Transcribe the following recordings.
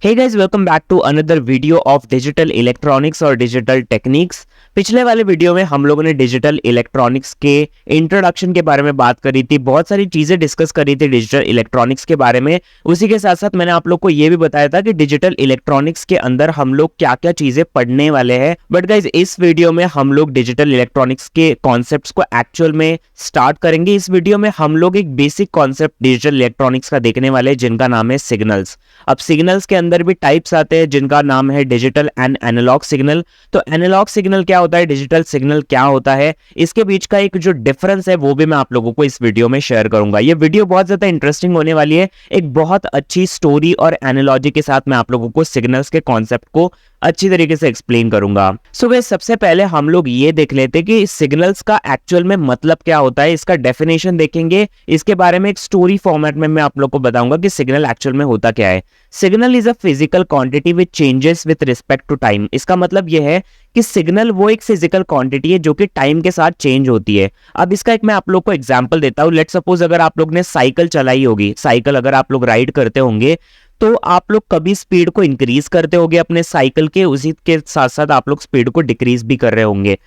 Hey guys, welcome back to another video of digital electronics और digital techniques. पिछले वाले video में हम लोगों ने डिजिटल इलेक्ट्रॉनिक्स के इंट्रोडक्शन के बारे में बात करी थी, बहुत सारी चीजें डिस्कस करी थी डिजिटल इलेक्ट्रॉनिक्स के बारे में। उसी के साथ साथ मैंने आप लोग को ये भी बताया था कि डिजिटल इलेक्ट्रॉनिक्स के अंदर हम लोग क्या क्या चीजें पढ़ने वाले हैं। बट गाइज, इस वीडियो में हम लोग डिजिटल इलेक्ट्रॉनिक्स के कॉन्सेप्ट्स को एक्चुअल में स्टार्ट करेंगे। इस वीडियो में हम लोग एक बेसिक कॉन्सेप्ट डिजिटल इलेक्ट्रॉनिक्स का देखने वाले हैं, जिनका नाम है सिग्नल्स। अब सिग्नल्स के अंदर भी टाइप्स आते हैं, जिनका नाम है डिजिटल एंड एनालॉग सिग्नल। तो एनालॉग सिग्नल क्या होता है, डिजिटल सिग्नल क्या होता है, इसके बीच का एक जो डिफरेंस है वो भी मैं आप लोगों को इस वीडियो में शेयर करूंगा। ये वीडियो बहुत ज्यादा इंटरेस्टिंग होने वाली है। एक बहुत अच्छी स्टोरी और एनालॉजी के साथ मैं आप लोगों को सिग्नल्स के कॉन्सेप्ट को अच्छी तरीके से एक्सप्लेन करूंगा। सो गाइस, सबसे पहले हम लोग ये देख लेते हैं कि सिग्नल्स का एक्चुअल में मतलब क्या होता है। इसका डेफिनेशन देखेंगे, इसके बारे में एक स्टोरी फॉर्मेट में मैं आप लोग को बताऊंगा कि सिग्नल एक्चुअल में होता क्या है। Signal is a physical quantity which changes with respect to time. इसका मतलब यह है कि सिग्नल वो एक फिजिकल क्वांटिटी है जो कि टाइम के साथ चेंज होती है। अब इसका एक मैं आप लोग को एग्जांपल देता हूं। लेट्स सपोज अगर आप लोग ने साइकिल चलाई होगी, साइकिल अगर आप लोग राइड करते होंगे तो आप लोग कभी स्पीड को इंक्रीज करते होंगे अपने साइकिल के, उसी के साथ साथ आप लोग स्पीड को डिक्रीज भी कर रहे होंगे।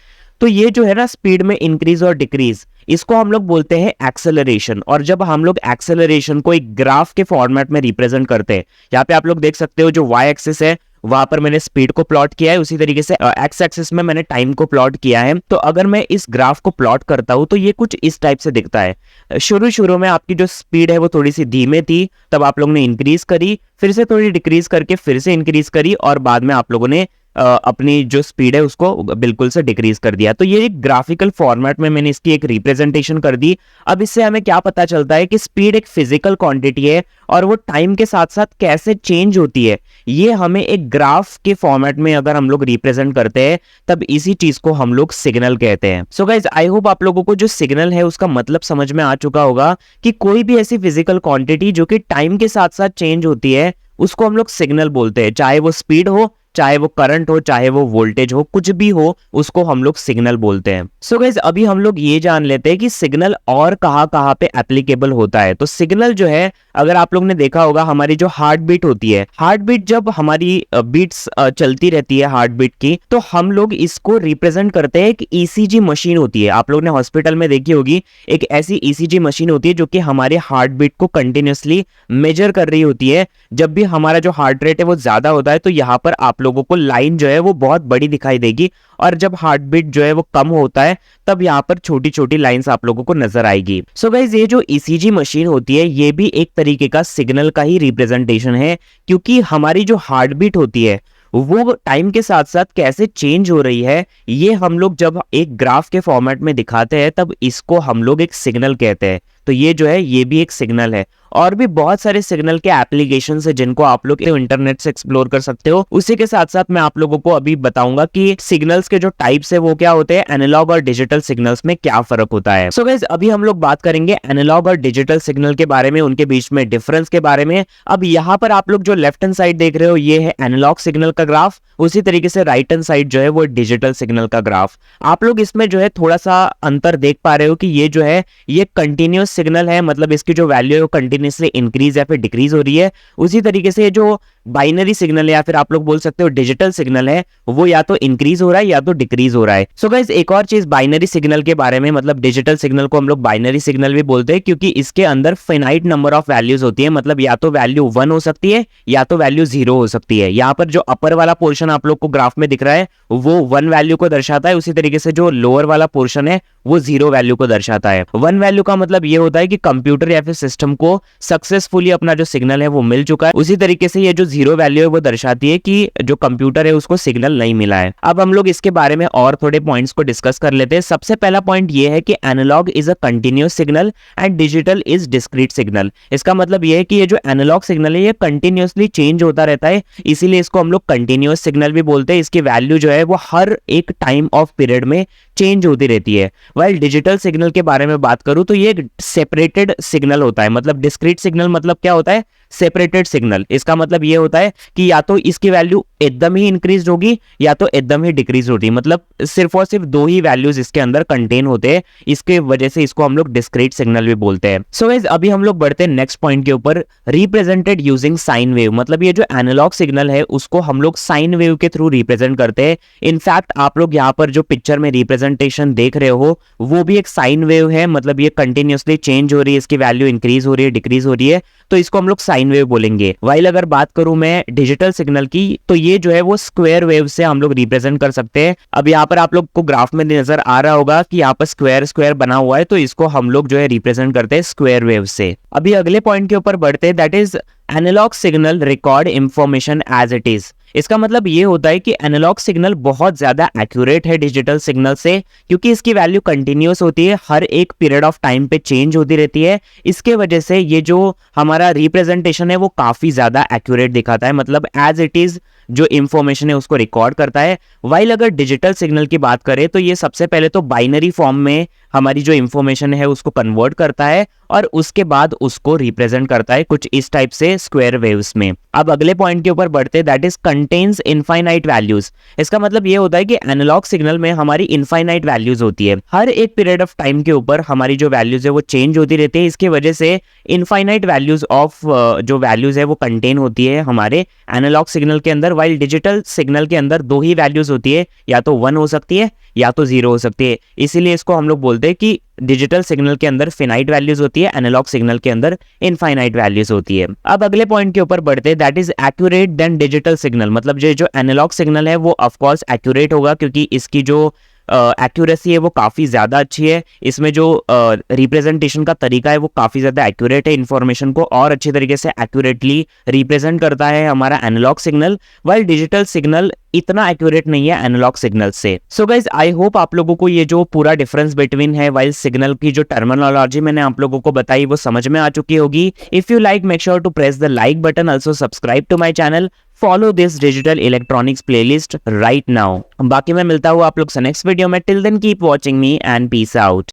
तो ये जो है ना, स्पीड में इंक्रीज और डिक्रीज, इसको हम लोग बोलते हैं एक्सेलरेशन। और जब हम लोग एक्सेलरेशन को एक ग्राफ के फॉर्मेट में रिप्रेजेंट करते हैं, यहाँ पे आप लोग देख सकते हो जो वाई एक्सिस है वहां पर मैंने स्पीड को प्लॉट किया है, उसी तरीके से एक्स एक्सिस में मैंने टाइम को प्लॉट किया है। तो अगर मैं इस ग्राफ को प्लॉट करता हूं तो ये कुछ इस टाइप से दिखता है। शुरू में आपकी जो स्पीड है वो थोड़ी सी धीमे थी, तब आप लोगों ने इंक्रीज करी, फिर से थोड़ी डिक्रीज करके फिर से इंक्रीज करी, और बाद में आप लोगों ने अपनी जो स्पीड है उसको बिल्कुल से डिक्रीज कर दिया। तो ये एक ग्राफिकल फॉर्मेट में मैंने इसकी एक रिप्रेजेंटेशन कर दी। अब इससे हमें क्या पता चलता है कि स्पीड एक फिजिकल क्वांटिटी है और वो टाइम के साथ साथ कैसे चेंज होती है, ये हमें एक ग्राफ के फॉर्मेट में अगर हम लोग रिप्रेजेंट करते हैं तब इसी चीज को हम लोग सिग्नल कहते हैं। सो गाइज, आई होप आप लोगों को जो सिग्नल है उसका मतलब समझ में आ चुका होगा कि कोई भी ऐसी फिजिकल क्वांटिटी जो कि टाइम के साथ साथ चेंज होती है उसको हम लोग सिग्नल बोलते हैं। चाहे वो स्पीड हो, चाहे वो करंट हो, चाहे वो वोल्टेज हो, कुछ भी हो, उसको हम लोग सिग्नल बोलते हैं। सो गाइस, अभी हम लोग ये जान लेते हैं कि सिग्नल और कहां पे एप्लीकेबल होता है। तो सिग्नल जो है, अगर आप लोग ने देखा होगा, हमारी जो हार्ट बीट होती है, हार्ट बीट जब हमारी बीट्स चलती रहती है हार्ट बीट की, तो हम लोग इसको रिप्रेजेंट करते हैं। एक ईसीजी मशीन होती है, आप लोग ने हॉस्पिटल में देखी होगी, एक ऐसी ईसीजी मशीन होती है जो कि हमारे हार्ट बीट को कंटिन्यूअसली मेजर कर रही होती है। जब भी हमारा जो हार्ट रेट है वो ज्यादा होता है तो यहाँ पर आप लोगों को लाइन जो है वो बहुत बड़ी दिखाई देगी, और जब हार्ट बीट जो है वो कम होता है तब यहाँ पर छोटी छोटी लाइंस आप लोगों को नजर आएगी। सो गाइस, ये जो ईसीजी मशीन होती है ये भी एक तरीके का सिग्नल का ही रिप्रेजेंटेशन है, क्योंकि हमारी जो हार्ट बीट होती है वो टाइम के साथ साथ कैसे चेंज हो रही है, ये हम लोग जब एक ग्राफ के फॉर्मेट में दिखाते हैं तब इसको हम लोग एक सिग्नल कहते हैं। तो ये जो है ये भी एक सिग्नल है। और भी बहुत सारे सिग्नल के एप्लीकेशन है जिनको आप लोग इंटरनेट से एक्सप्लोर कर सकते हो। उसी के साथ साथ मैं आप लोगों को अभी बताऊंगा कि सिग्नल्स के जो टाइप्स है वो क्या होते हैं, एनालॉग और डिजिटल सिग्नल्स में क्या फर्क होता है। सो गाइस, अभी हम लोग बात करेंगे एनालॉग और डिजिटल सिग्नल के बारे में, उनके बीच में डिफरेंस के बारे में। अब यहाँ पर आप लोग जो लेफ्ट हैंड साइड देख रहे हो ये है एनालॉग सिग्नल का ग्राफ, उसी तरीके से राइट हैंड साइड जो है वो डिजिटल सिग्नल का ग्राफ। आप लोग इसमें जो है थोड़ा सा अंतर देख पा रहे हो कि ये जो है ये कंटिन्यूअस सिग्नल है, मतलब इसकी जो वैल्यू है वो कंटिन्यूअसली इंक्रीज या फिर डिक्रीज हो रही है। उसी तरीके से जो बाइनरी सिग्नल है या फिर आप लोग बोल सकते हो डिजिटल सिग्नल है, वो या तो इंक्रीज हो रहा है या तो डिक्रीज हो रहा है। सो गाइस, एक और चीज बाइनरी सिग्नल के बारे में, मतलब डिजिटल सिग्नल को हम लोग बाइनरी सिग्नल भी बोलते हैं क्योंकि इसके अंदर फाइनाइट नंबर ऑफ वैल्यूज होती है। मतलब या तो वैल्यू 1 हो सकती है या तो वैल्यू 0 हो सकती है। यहाँ पर जो अपर वाला पोर्शन आप लोग को ग्राफ में दिख रहा है वो 1 वैल्यू को दर्शाता है, उसी तरीके से जो लोअर वाला पोर्शन है वो 0 वैल्यू को दर्शाता है। 1 वैल्यू का मतलब ये होता है कि कंप्यूटर या फिर सिस्टम को सक्सेसफुली अपना जो सिग्नल है वो मिल चुका है। उसी तरीके से ये जो 0 वैल्यू है वो दर्शाती है कि जो कंप्यूटर है उसको सिग्नल नहीं मिला है। अब हम लोग इसके बारे में और थोड़े पॉइंट्स को डिस्कस कर लेते हैं। सबसे पहला पॉइंट ये है कि analogue is a continuous signal and digital is discrete signal. इसका मतलब ये है कि ये जो एनालॉग सिग्नल है ये कंटिन्यूअसली चेंज होता रहता है, इसीलिए इसको हम लोग कंटिन्यूअस सिग्नल भी बोलते हैं। इसकी वैल्यू जो है वो हर एक टाइम ऑफ पीरियड में चेंज होती रहती है। वाइल डिजिटल सिग्नल के बारे में बात करूं तो ये एक सेपरेटेड सिग्नल होता है। मतलब डिस्क्रीट सिग्नल मतलब क्या होता है, सेपरेटेड सिग्नल। इसका मतलब ये होता है कि या तो इसकी वैल्यू एकदम ही इंक्रीज होगी या तो एकदम ही डिक्रीज होती है, मतलब सिर्फ और सिर्फ दो ही वैल्यूज इसके अंदर कंटेन होते हैं, इसके वजह से इसको हम लोग डिस्क्रीट सिग्नल भी बोलते हैं। सो गाइस अभी हम लोग बढ़ते हैं नेक्स्ट पॉइंट के ऊपर, रिप्रेजेंटेड यूजिंग साइन वेव। मतलब ये जो एनालॉग सिग्नल है उसको हम लोग साइन वेव के थ्रू रिप्रेजेंट करते हैं। इनफैक्ट आप लोग यहाँ पर जो पिक्चर में रिप्रेजेंटेशन देख रहे हो वो भी एक साइन वेव है, मतलब ये कंटिन्यूअसली चेंज हो रही है, इसकी वैल्यू इंक्रीज हो रही है, डिक्रीज हो रही है, तो इसको हम लोग साइन वेव बोलेंगे। वाइल अगर बात करूं मैं डिजिटल सिग्नल की तो ये जो है वो स्क्वायर वेव से हम लोग रिप्रेजेंट कर सकते हैं। अब यहाँ पर आप लोग को ग्राफ में नजर आ रहा होगा कि यहाँ पर स्क्वायर स्क्वायर बना हुआ है, तो इसको हम लोग जो है रिप्रेजेंट करते हैं स्क्वायर वेव से। अभी अगले पॉइंट के ऊपर बढ़ते हैं, that is analogue signal record information as it is. इसका मतलब ये होता है कि एनालॉग सिग्नल बहुत ज्यादा एक्यूरेट है डिजिटल सिग्नल से, क्योंकि इसकी वैल्यू कंटिन्यूअस होती है, हर एक पीरियड ऑफ टाइम पे चेंज होती रहती है। इसके वजह से ये जो हमारा रिप्रेजेंटेशन है वो काफी ज्यादा एक्यूरेट दिखाता है, मतलब एज इट इज जो इंफॉर्मेशन है उसको रिकॉर्ड करता है। वाइल अगर डिजिटल सिग्नल की बात करें तो ये सबसे पहले तो बाइनरी फॉर्म में हमारी जो इंफॉर्मेशन है उसको कन्वर्ट करता है और उसके बाद उसको रिप्रेजेंट करता है कुछ इस टाइप से स्क्वायर वेव्स में। अब अगले पॉइंट के ऊपर बढ़ते हैं, that is contains infinite values. इसका मतलब ये होता है कि एनालॉग सिग्नल में हमारी इनफाइनाइट वैल्यूज होती है, हर एक पीरियड ऑफ टाइम के ऊपर हमारी जो वैल्यूज है वो चेंज होती रहती है। इसकी वजह से इनफाइनाइट वैल्यूज ऑफ जो वैल्यूज है वो कंटेन होती है हमारे एनालॉग सिग्नल के अंदर। वाइल डिजिटल सिग्नल के अंदर दो ही वैल्यूज होती है, या तो 1 हो सकती है या तो 0 हो सकती है, इसीलिए इसको हम लोग बोलते हैं कि डिजिटल सिग्नल के अंदर फिनाइट वैल्यूज होती है, एनालॉग सिग्नल के अंदर इनफाइनाइट वैल्यूज होती है। अब अगले पॉइंट के ऊपर बढ़ते हैं, that is accurate then digital signal. मतलब जो एनालॉग सिग्नल है वो ऑफ कोर्स एक्यूरेट होगा, क्योंकि इसकी जो एक्यूरेसी है वो काफ़ी ज़्यादा अच्छी है, इसमें जो रिप्रेजेंटेशन का तरीका है वो काफ़ी ज़्यादा एक्यूरेट है, इन्फॉर्मेशन को और अच्छे तरीके से एक्यूरेटली रिप्रेजेंट करता है हमारा analogue signal. While digital signal इतना एक्यूरेट नहीं है एनालॉग सिग्नल से। सो गाइज आई होप आप लोगों को ये जो पूरा डिफरेंस बिटवीन है वाइल सिग्नल की जो टर्मिनोलॉजी मैंने आप लोगों को बताई वो समझ में आ चुकी होगी। If you like make sure to press the like button, also subscribe to my channel, follow this digital electronics playlist right now. बाकी मैं मिलता हूँ आप लोग से नेक्स्ट वीडियो में, till then keep watching me and peace out.